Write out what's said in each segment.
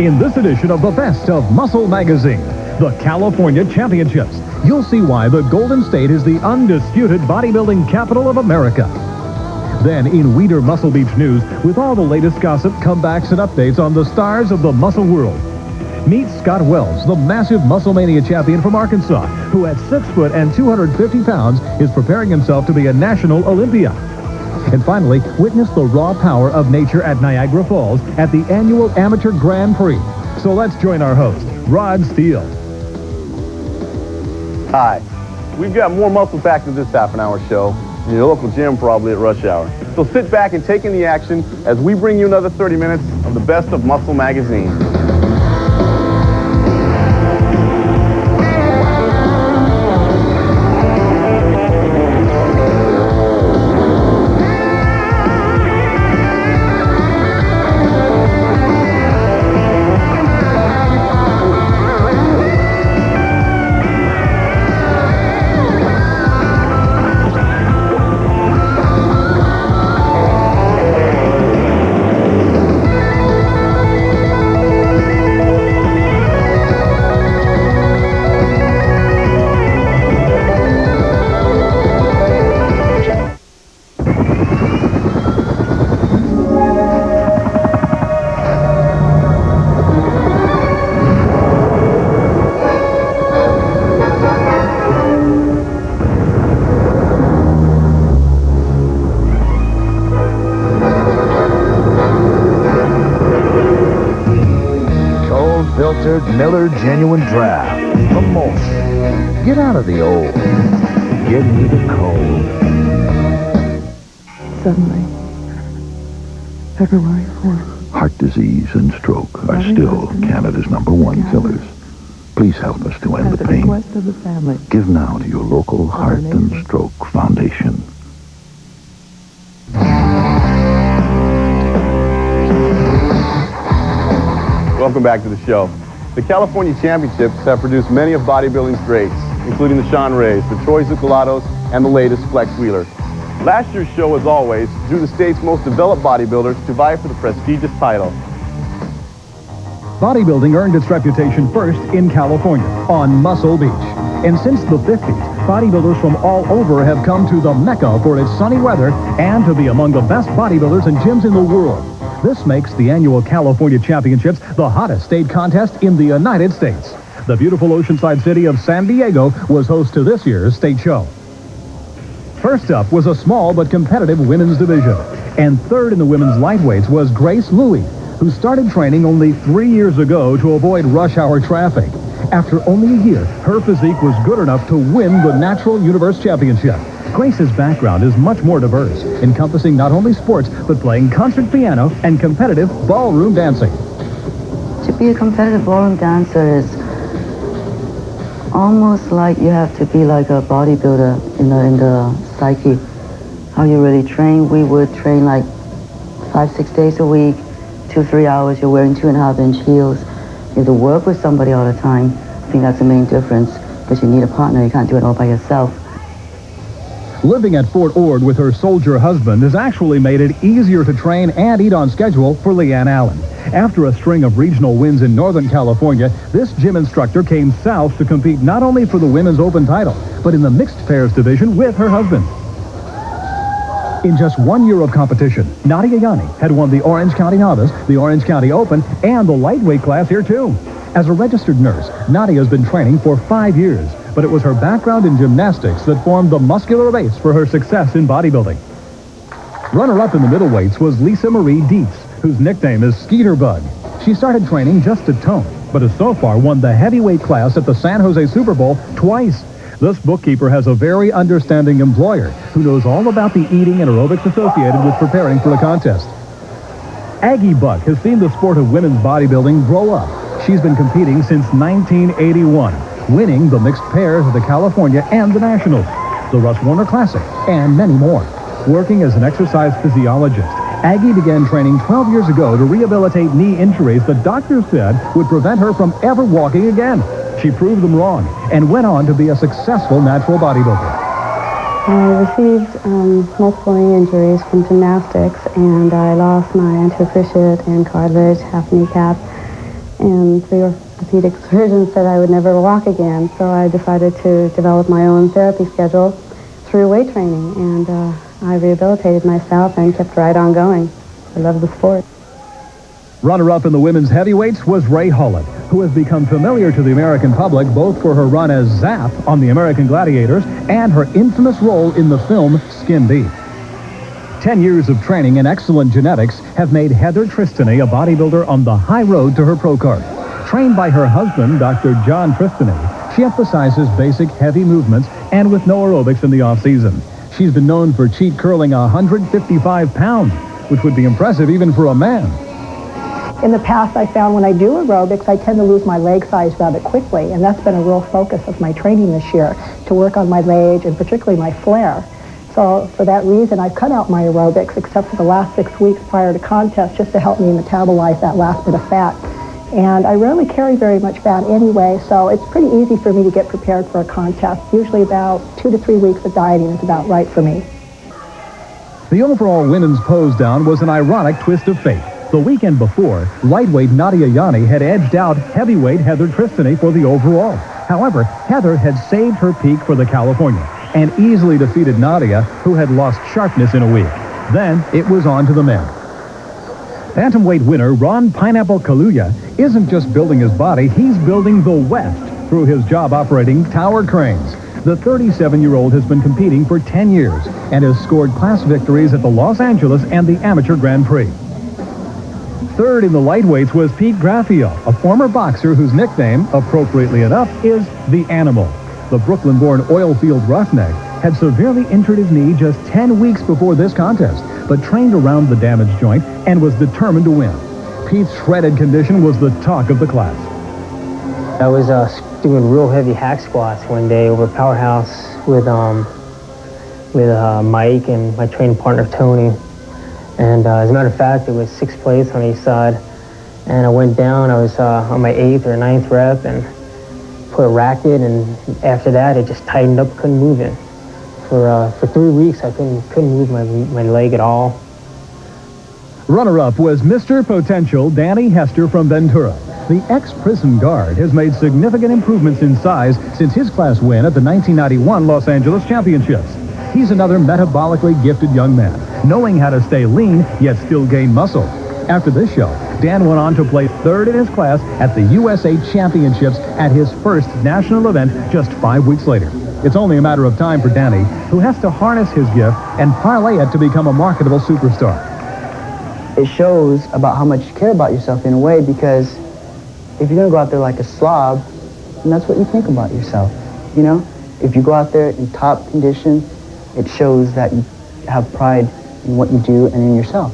In this edition of the Best of Muscle Magazine, the California Championships, you'll see why the Golden State is the undisputed bodybuilding capital of America. Then in Weider Muscle Beach news, with all the latest gossip, comebacks, and updates on the stars of the muscle world. Meet Scott Wells, the massive Muscle Mania champion from Arkansas, who at 6 foot and 250 pounds is preparing himself to be a national Olympia. And finally, witness the raw power of nature at Niagara Falls at the annual Amateur Grand Prix. So let's join our host, Rod Steele. Hi. We've got more muscle packed in this half-an-hour show in your local gym, probably at rush hour. So sit back and take in the action as we bring you another 30 minutes of the Best of Muscle Magazine. Miller Genuine Draft from Molson. Get out of the old. Get into the cold. Suddenly, February 4th. Heart disease and stroke are still Canada's #1 killers. Please help us to end the pain. Request of the family. Give now to your local Heart and Stroke Foundation. Welcome back to the show. The California Championships have produced many of bodybuilding's greats, including the Sean Rays, the Troy Zucolatos, and the latest Flex Wheeler. Last year's show, as always, drew the state's most developed bodybuilders to vie for the prestigious title. Bodybuilding earned its reputation first in California, on Muscle Beach. And since the 50s, bodybuilders from all over have come to the Mecca for its sunny weather and to be among the best bodybuilders and gyms in the world. This makes the annual California Championships the hottest state contest in the United States. The beautiful oceanside city of San Diego was host to this year's state show. First up was a small but competitive women's division. And third in the women's lightweights was Grace Louie, who started training only 3 years ago to avoid rush hour traffic. After only a year, her physique was good enough to win the Natural Universe Championship. Grace's background is much more diverse, encompassing not only sports, but playing concert piano and competitive ballroom dancing. To be a competitive ballroom dancer is almost like you have to be like a bodybuilder, in the psyche. How you really train, we would train like 5-6 days a week, 2-3 hours, you're wearing 2.5-inch heels. You have to work with somebody all the time. I think that's the main difference, because you need a partner, you can't do it all by yourself. Living at Fort Ord with her soldier husband has actually made it easier to train and eat on schedule for Leanne Allen. After a string of regional wins in Northern California, this gym instructor came south to compete not only for the women's open title, but in the mixed pairs division with her husband. In just 1 year of competition, Nadia Yanni had won the Orange County Novice, the Orange County Open, and the lightweight class here too. As a registered nurse, Nadia has been training for 5 years, but it was her background in gymnastics that formed the muscular base for her success in bodybuilding. Runner-up in the middleweights was Lisa Marie Dietz, whose nickname is Skeeter Bug. She started training just at tone, but has so far won the heavyweight class at the San Jose Super Bowl twice. This bookkeeper has a very understanding employer who knows all about the eating and aerobics associated with preparing for a contest. Aggie Buck has seen the sport of women's bodybuilding grow up. She's been competing since 1981, winning the mixed pairs of the California and the Nationals, the Russ Warner Classic, and many more. Working as an exercise physiologist, Aggie began training 12 years ago to rehabilitate knee injuries that doctors said would prevent her from ever walking again. She proved them wrong and went on to be a successful natural bodybuilder. I received multiple knee injuries from gymnastics, and I lost my anterior cruciate and cartilage, half kneecap, And 3 orthopedic surgeons said I would never walk again, so I decided to develop my own therapy schedule through weight training, and I rehabilitated myself and kept right on going. I love the sport. Runner-up in the women's heavyweights was Ray Hullett, who has become familiar to the American public both for her run as Zap on the American Gladiators and her infamous role in the film Skin Deep. 10 years of training and excellent genetics have made Heather Tristany a bodybuilder on the high road to her pro card. Trained by her husband, Dr. John Tristany, she emphasizes basic heavy movements and with no aerobics in the off-season. She's been known for cheat curling 155 pounds, which would be impressive even for a man. In the past, I found when I do aerobics, I tend to lose my leg size rather quickly, and that's been a real focus of my training this year, to work on my leg and particularly my flare. So for that reason, I've cut out my aerobics except for the last 6 weeks prior to contest, just to help me metabolize that last bit of fat. And I rarely carry very much fat anyway, so it's pretty easy for me to get prepared for a contest. Usually about 2 to 3 weeks of dieting is about right for me. The overall women's pose down was an ironic twist of fate. The weekend before, lightweight Nadia Yani had edged out heavyweight Heather Tristany for the overall. However, Heather had saved her peak for the California and easily defeated Nadia, who had lost sharpness in a week. Then it was on to the men. Bantamweight winner Ron Pineapple Kaluuya isn't just building his body, he's building the West through his job operating tower cranes. The 37-year-old has been competing for 10 years and has scored class victories at the Los Angeles and the Amateur Grand Prix. Third in the lightweights was Pete Graffio, a former boxer whose nickname, appropriately enough, is The Animal. The Brooklyn-born oilfield roughneck had severely injured his knee just 10 weeks before this contest, but trained around the damaged joint and was determined to win. Pete's shredded condition was the talk of the class. I was doing real heavy hack squats one day over Powerhouse with Mike and my training partner Tony. And as a matter of fact, it was 6 plates on each side. And I went down, I was on my 8th or 9th rep and put a racket, and after that it just tightened up, couldn't move it. For 3 weeks I couldn't move my leg at all. Runner-up was Mr. Potential Danny Hester from Ventura. The ex-prison guard has made significant improvements in size since his class win at the 1991 Los Angeles Championships. He's another metabolically gifted young man, knowing how to stay lean yet still gain muscle. After this show, Dan went on to place 3rd in his class at the USA Championships at his first national event just 5 weeks later. It's only a matter of time for Danny, who has to harness his gift and parlay it to become a marketable superstar. It shows about how much you care about yourself in a way, because if you're going to go out there like a slob, then that's what you think about yourself, you know? If you go out there in top condition, it shows that you have pride in what you do and in yourself.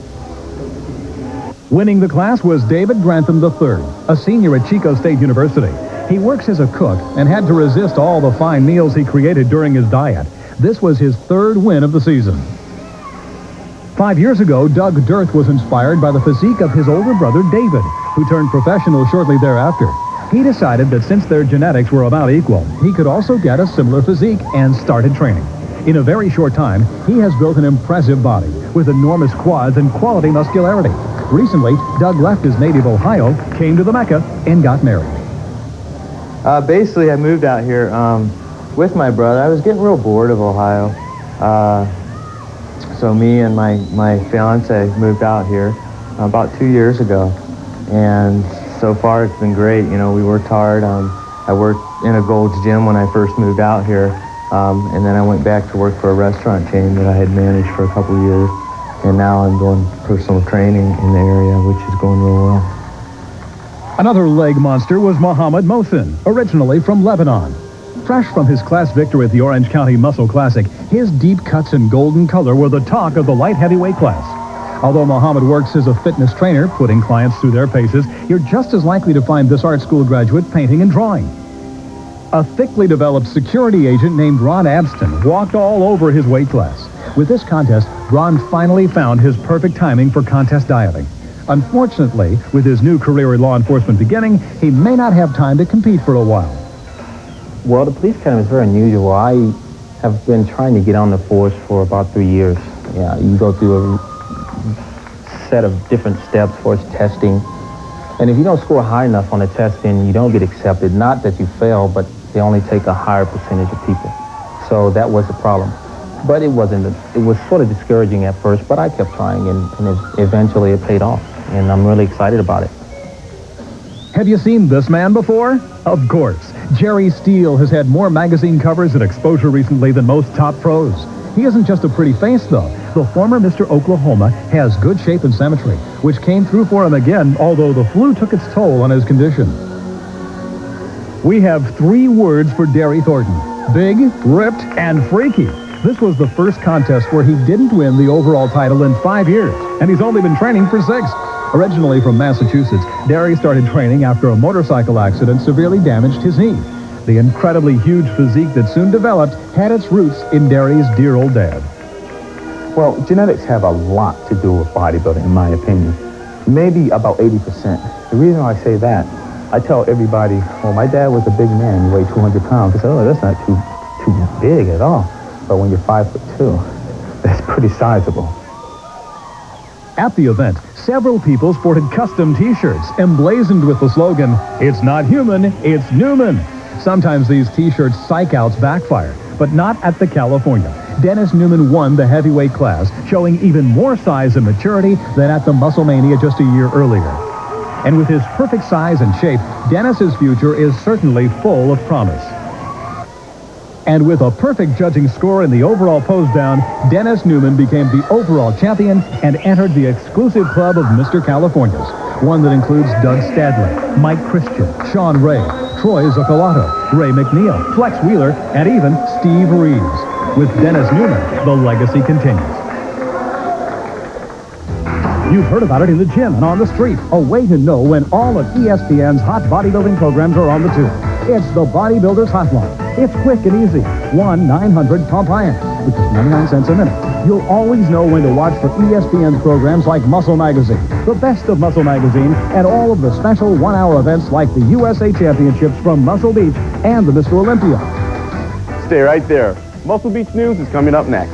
Winning the class was David Grantham III, a senior at Chico State University. He works as a cook and had to resist all the fine meals he created during his diet. This was his 3rd win of the season. 5 years ago, Doug Dirth was inspired by the physique of his older brother David, who turned professional shortly thereafter. He decided that since their genetics were about equal, he could also get a similar physique and started training. In a very short time, he has built an impressive body with enormous quads and quality muscularity. Recently, Doug left his native Ohio, came to the Mecca, and got married. Basically, I moved out here with my brother. I was getting real bored of Ohio. So me and my fiance moved out here about 2 years ago. And so far, it's been great. You know, we worked hard. I worked in a Gold's Gym when I first moved out here. And then I went back to work for a restaurant chain that I had managed for a couple of years. And now I'm doing personal training in the area, which is going real well. Another leg monster was Mohammed Mohsin, originally from Lebanon. Fresh from his class victory at the Orange County Muscle Classic, his deep cuts and golden color were the talk of the light heavyweight class. Although Mohammed works as a fitness trainer, putting clients through their paces, you're just as likely to find this art school graduate painting and drawing. A thickly developed security agent named Ron Abston walked all over his weight class. With this contest, Ron finally found his perfect timing for contest dieting. Unfortunately, with his new career in law enforcement beginning, he may not have time to compete for a while. Well, the police academy is very unusual. I have been trying to get on the force for about 3 years. Yeah, you go through a set of different steps for testing, And if you don't score high enough on the test, then you don't get accepted. Not that you fail, but they only take a higher percentage of people. So that was the problem. But it was sort of discouraging at first, but I kept trying, and eventually it paid off. And I'm really excited about it. Have you seen this man before? Of course. Jerry Steele has had more magazine covers and exposure recently than most top pros. He isn't just a pretty face, though. The former Mr. Oklahoma has good shape and symmetry, which came through for him again, although the flu took its toll on his condition. We have 3 words for Derry Thornton: big, ripped, and freaky. This was the first contest where he didn't win the overall title in 5 years, and he's only been training for 6. Originally from Massachusetts, Derry started training after a motorcycle accident severely damaged his knee. The incredibly huge physique that soon developed had its roots in Derry's dear old dad. Well, genetics have a lot to do with bodybuilding, in my opinion. Maybe about 80%. The reason I say that, I tell everybody, well, my dad was a big man, he weighed 200 pounds. They say, oh, that's not too big at all. But when you're 5'2", that's pretty sizable. At the event, several people sported custom T-shirts emblazoned with the slogan, "It's not human, it's Newman." Sometimes these T-shirts psych-outs backfire, but not at the California. Dennis Newman won the heavyweight class, showing even more size and maturity than at the Musclemania just a year earlier. And with his perfect size and shape, Dennis's future is certainly full of promise. And with a perfect judging score in the overall pose down, Dennis Newman became the overall champion and entered the exclusive club of Mr. Californias, one that includes Doug Stadley, Mike Christian, Sean Ray, Troy Zucolato, Ray McNeil, Flex Wheeler, and even Steve Reeves. With Dennis Newman, the legacy continues. You've heard about it in the gym and on the street. A way to know when all of ESPN's hot bodybuilding programs are on the tube. It's the Bodybuilder's Hotline. It's quick and easy. 1-900-PUMP-IRON, which is 99 cents a minute. You'll always know when to watch for ESPN's programs like Muscle Magazine, the best of Muscle Magazine, and all of the special one-hour events like the USA Championships from Muscle Beach and the Mr. Olympia. Stay right there. Muscle Beach News is coming up next.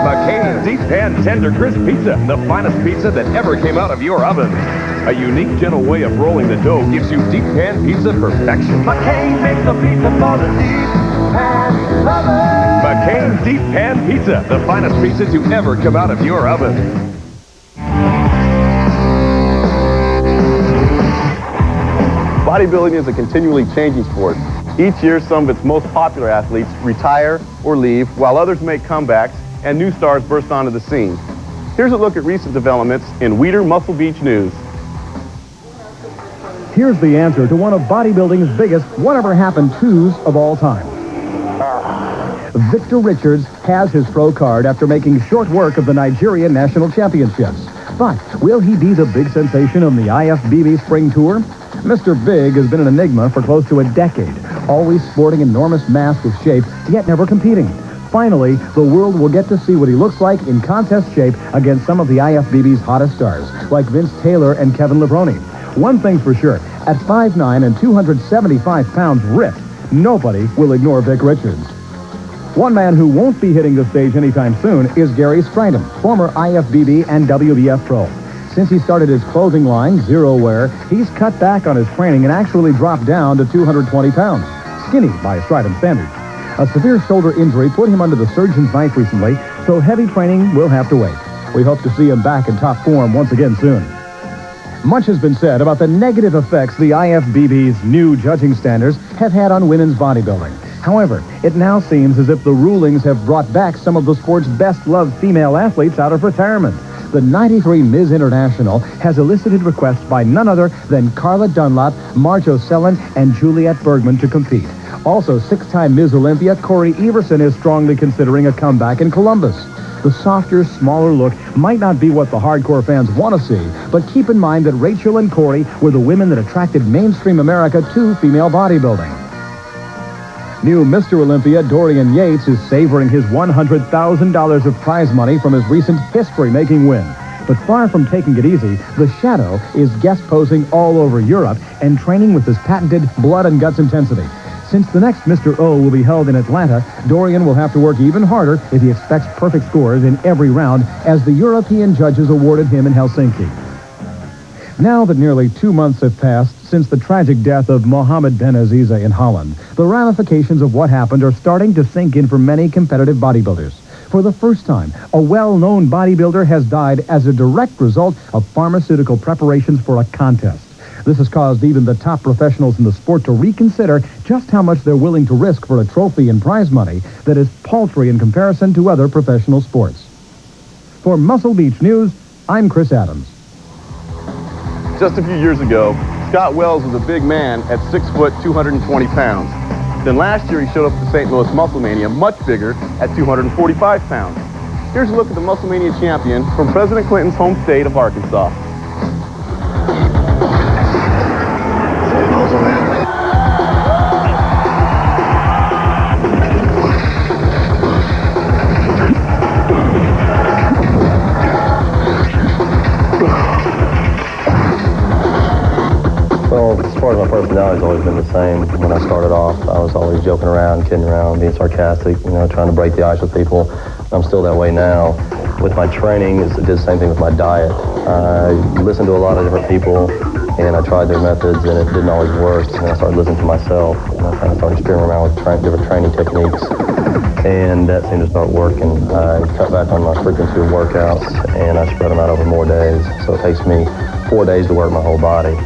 McCain's Deep Pan Tender Crisp Pizza, the finest pizza that ever came out of your oven. A unique, gentle way of rolling the dough gives you deep pan pizza perfection. McCain makes the pizza for the deep pan lovers. McCain's Deep Pan Pizza, the finest pizza to ever come out of your oven. Bodybuilding is a continually changing sport. Each year, some of its most popular athletes retire or leave, while others make comebacks and new stars burst onto the scene. Here's a look at recent developments in Weider Muscle Beach news. Here's the answer to one of bodybuilding's biggest whatever happened to's of all time. Victor Richards has his pro card after making short work of the Nigerian National Championships. But will he be the big sensation of the IFBB Spring Tour? Mr. Big has been an enigma for close to a decade, always sporting enormous mass with shape, yet never competing. Finally, the world will get to see what he looks like in contest shape against some of the IFBB's hottest stars, like Vince Taylor and Kevin Levrone. One thing's for sure, at 5'9" and 275 pounds ripped, nobody will ignore Vic Richards. One man who won't be hitting the stage anytime soon is Gary Strydom, former IFBB and WBF pro. Since he started his clothing line, Zero Wear, he's cut back on his training and actually dropped down to 220 pounds. Skinny by Strydom standards. A severe shoulder injury put him under the surgeon's knife recently, so heavy training will have to wait. We hope to see him back in top form once again soon. Much has been said about the negative effects the IFBB's new judging standards have had on women's bodybuilding. However, it now seems as if the rulings have brought back some of the sport's best-loved female athletes out of retirement. The 93 Ms. International has elicited requests by none other than Carla Dunlop, Marge O'Sullivan, and Juliette Bergman to compete. Also, 6-time Ms. Olympia Corey Everson is strongly considering a comeback in Columbus. The softer, smaller look might not be what the hardcore fans want to see, but keep in mind that Rachel and Corey were the women that attracted mainstream America to female bodybuilding. New Mr. Olympia Dorian Yates is savoring his $100,000 of prize money from his recent history-making win. But far from taking it easy, the Shadow is guest posing all over Europe and training with his patented blood and guts intensity. Since the next Mr. O will be held in Atlanta, Dorian will have to work even harder if he expects perfect scores in every round, as the European judges awarded him in Helsinki. Now that nearly 2 months have passed since the tragic death of Mohammed Ben Aziza in Holland, the ramifications of what happened are starting to sink in for many competitive bodybuilders. For the first time, a well-known bodybuilder has died as a direct result of pharmaceutical preparations for a contest. This has caused even the top professionals in the sport to reconsider just how much they're willing to risk for a trophy and prize money that is paltry in comparison to other professional sports. For Muscle Beach News, I'm Chris Adams. Just a few years ago, Scott Wells was a big man at 6 foot, 220 pounds. Then last year, he showed up at the St. Louis Muscle Mania much bigger at 245 pounds. Here's a look at the Muscle Mania champion from President Clinton's home state of Arkansas. Well, as far as my personality has always been the same. When I started off, I was always joking around, kidding around, being sarcastic, trying to break the ice with people. I'm still that way now. With my training, I did the same thing with my diet. I listened to a lot of different people, and I tried their methods, and it didn't always work. And I started listening to myself, and I kind of started experimenting around with different training techniques, and that seemed to start working. I cut back on my frequency of workouts, and I spread them out over more days. So it takes me 4 days to work my whole body.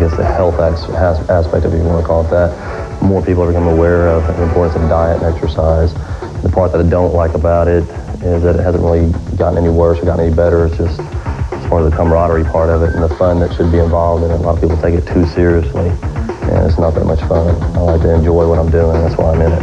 Is the health aspect of it, if you want to call it that. More people are becoming aware of the importance of diet and exercise. The part that I don't like about it is that it hasn't really gotten any worse or gotten any better. It's just as far as the camaraderie part of it and the fun that should be involved in it. A lot of people take it too seriously, and it's not that much fun. I like to enjoy what I'm doing. That's why I'm in it.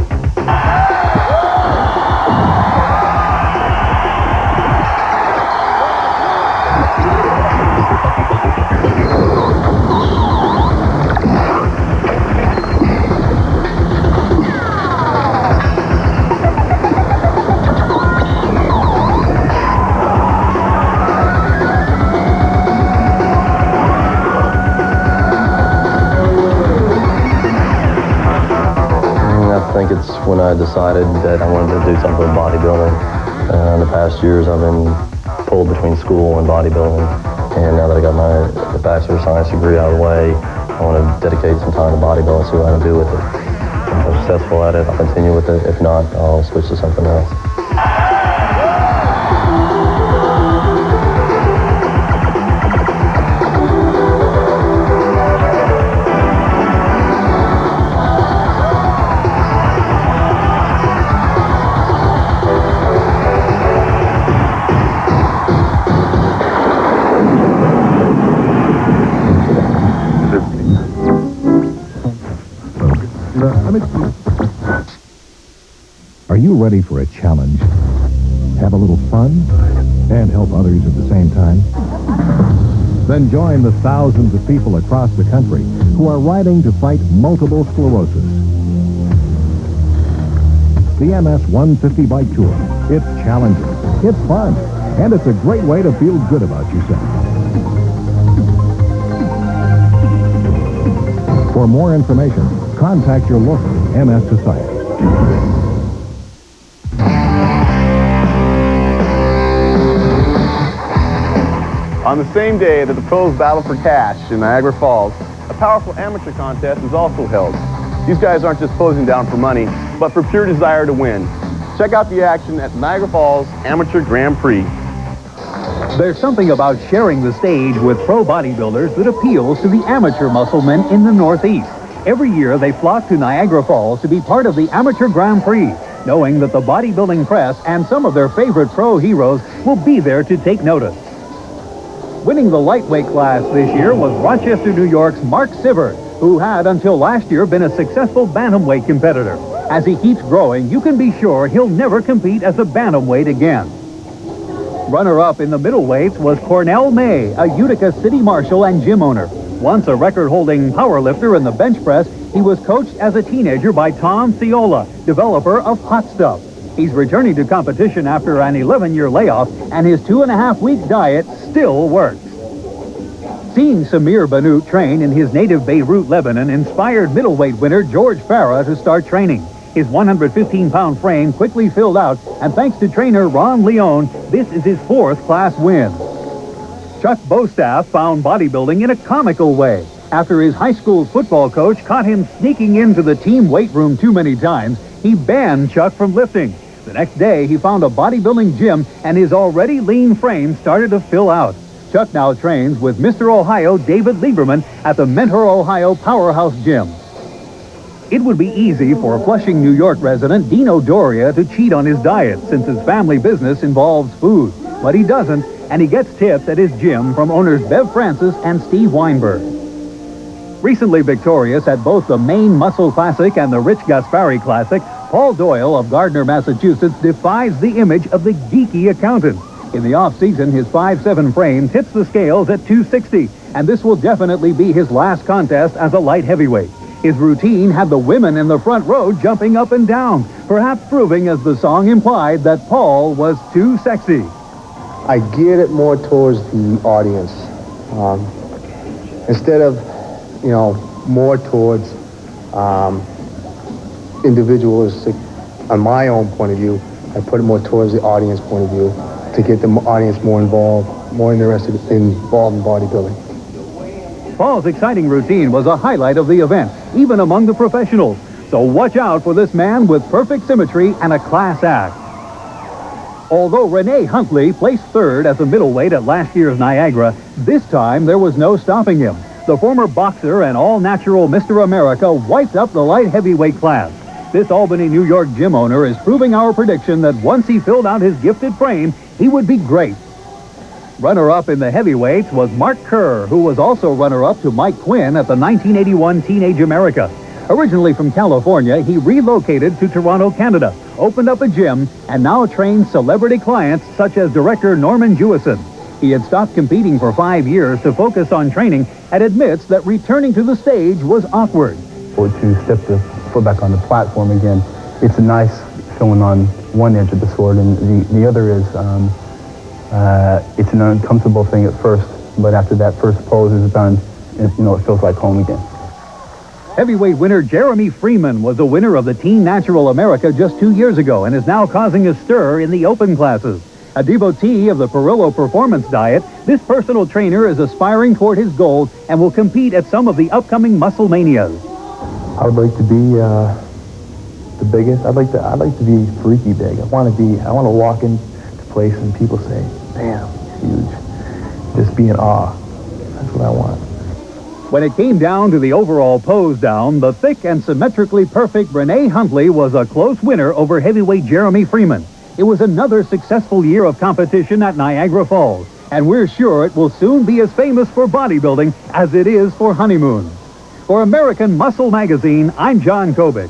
I think it's when I decided that I wanted to do something with bodybuilding. In the past years, I've been pulled between school and bodybuilding, and now that I got my Bachelor of Science degree out of the way, I want to dedicate some time to bodybuilding and see what I can do with it. If I'm successful at it, I'll continue with it. If not, I'll switch to something else. Are you ready for a challenge? Have a little fun and help others at the same time? Then join the thousands of people across the country who are riding to fight multiple sclerosis. The MS 150 Bike Tour. It's challenging, it's fun, and it's a great way to feel good about yourself. For more information, contact your local MS Society. On the same day that the pros battle for cash in Niagara Falls, a powerful amateur contest is also held. These guys aren't just posing down for money, but for pure desire to win. Check out the action at Niagara Falls Amateur Grand Prix. There's something about sharing the stage with pro bodybuilders that appeals to the amateur muscle men in the Northeast. Every year, they flock to Niagara Falls to be part of the Amateur Grand Prix. knowing that the bodybuilding press and some of their favorite pro heroes will be there to take notice. Winning the lightweight class this year was Rochester, New York's Mark Sivert, who had until last year been a successful bantamweight competitor. As he keeps growing, you can be sure he'll never compete as a bantamweight again. Runner-up in the middleweights was Cornell May, a Utica city marshal and gym owner. Once a record-holding powerlifter in the bench press, he was coached as a teenager by Tom Ciola, developer of Hot Stuff. He's returning to competition after an 11-year layoff, and his 2.5-week diet still works. Seeing Samir Bannout train in his native Beirut, Lebanon, inspired middleweight winner George Farah to start training. His 115-pound frame quickly filled out, and thanks to trainer Ron Leone, this is his 4th class win. Chuck Bostaff found bodybuilding in a comical way. After his high school football coach caught him sneaking into the team weight room too many times, he banned Chuck from lifting. The next day, he found a bodybuilding gym, and his already lean frame started to fill out. Chuck now trains with Mr. Ohio David Lieberman at the Mentor, Ohio Powerhouse Gym. It would be easy for Flushing, New York resident Dino Doria to cheat on his diet since his family business involves food. But he doesn't, and he gets tips at his gym from owners Bev Francis and Steve Weinberg. Recently victorious at both the Maine Muscle Classic and the Rich Gaspari Classic, Paul Doyle of Gardner, Massachusetts defies the image of the geeky accountant. In the off-season, his 5'7" frame tips the scales at 260, and this will definitely be his last contest as a light heavyweight. His routine had the women in the front row jumping up and down, perhaps proving, as the song implied, that Paul was too sexy. I geared it more towards the audience. Instead of, more towards individualistic, on my own point of view, I put it more towards the audience point of view to get the audience more involved, more involved in bodybuilding. Paul's exciting routine was a highlight of the event, even among the professionals. So watch out for this man with perfect symmetry and a class act. Although Renee Huntley placed 3rd as a middleweight at last year's Niagra, this time there was no stopping him. The former boxer and all-natural Mr. America wiped up the light heavyweight class. This Albany, New York gym owner is proving our prediction that once he filled out his gifted frame, he would be great. Runner-up in the heavyweights was Mark Kerr, who was also runner-up to Mike Quinn at the 1981 Teenage America. Originally from California, he relocated to Toronto, Canada, opened up a gym, and now trains celebrity clients such as director Norman Jewison. He had stopped competing for 5 years to focus on training and admits that returning to the stage was awkward. Or to step the foot back on the platform again, it's a nice feeling on one edge of the sword, and the other is it's an uncomfortable thing at first, but after that first pose is done, it feels like home again. Heavyweight winner Jeremy Freeman was a winner of the Teen Natural America just 2 years ago and is now causing a stir in the open classes. A devotee of the Perillo performance diet, this personal trainer is aspiring toward his goals and will compete at some of the upcoming Muscle Manias. I would like to be the biggest. I'd like to be freaky big. I want to walk into place and people say, "Damn, he's huge." Just be in awe. That's what I want. When it came down to the overall pose down, the thick and symmetrically perfect Renee Huntley was a close winner over heavyweight Jeremy Freeman. It was another successful year of competition at Niagara Falls, and we're sure it will soon be as famous for bodybuilding as it is for honeymoons. For American Muscle Magazine, I'm John Kobick.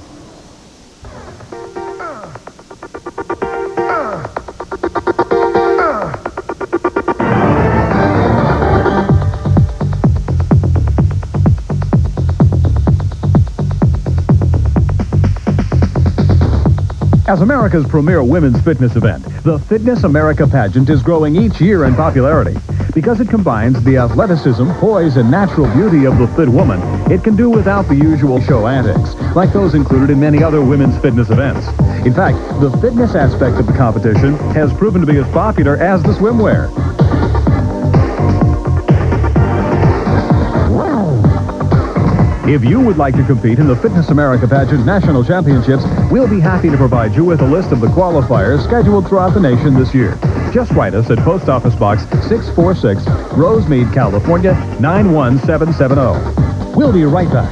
As America's premier women's fitness event, the Fitness America pageant is growing each year in popularity. Because it combines the athleticism, poise, and natural beauty of the fit woman, it can do without the usual show antics, like those included in many other women's fitness events. In fact, the fitness aspect of the competition has proven to be as popular as the swimwear. If you would like to compete in the Fitness America Pageant National Championships, we'll be happy to provide you with a list of the qualifiers scheduled throughout the nation this year. Just write us at Post Office Box 646, Rosemead, California, 91770. We'll be right back.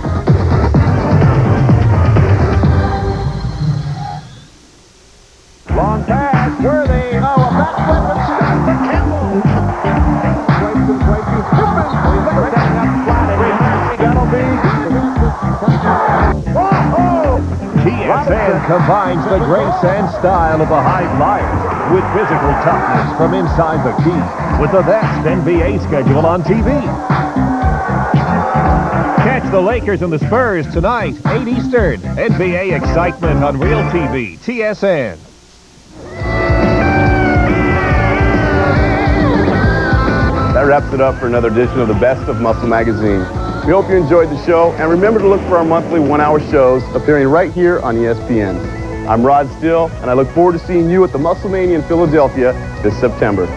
TSN combines the grace and style of the high flyers with physical toughness from inside the key with the best NBA schedule on TV. Catch the Lakers and the Spurs tonight, 8 Eastern. NBA excitement on Real TV, TSN. That wraps it up for another edition of the Best of Muscle Magazine. We hope you enjoyed the show, and remember to look for our monthly one-hour shows appearing right here on ESPN. I'm Rod Steele, and I look forward to seeing you at the Muscle Mania in Philadelphia this September.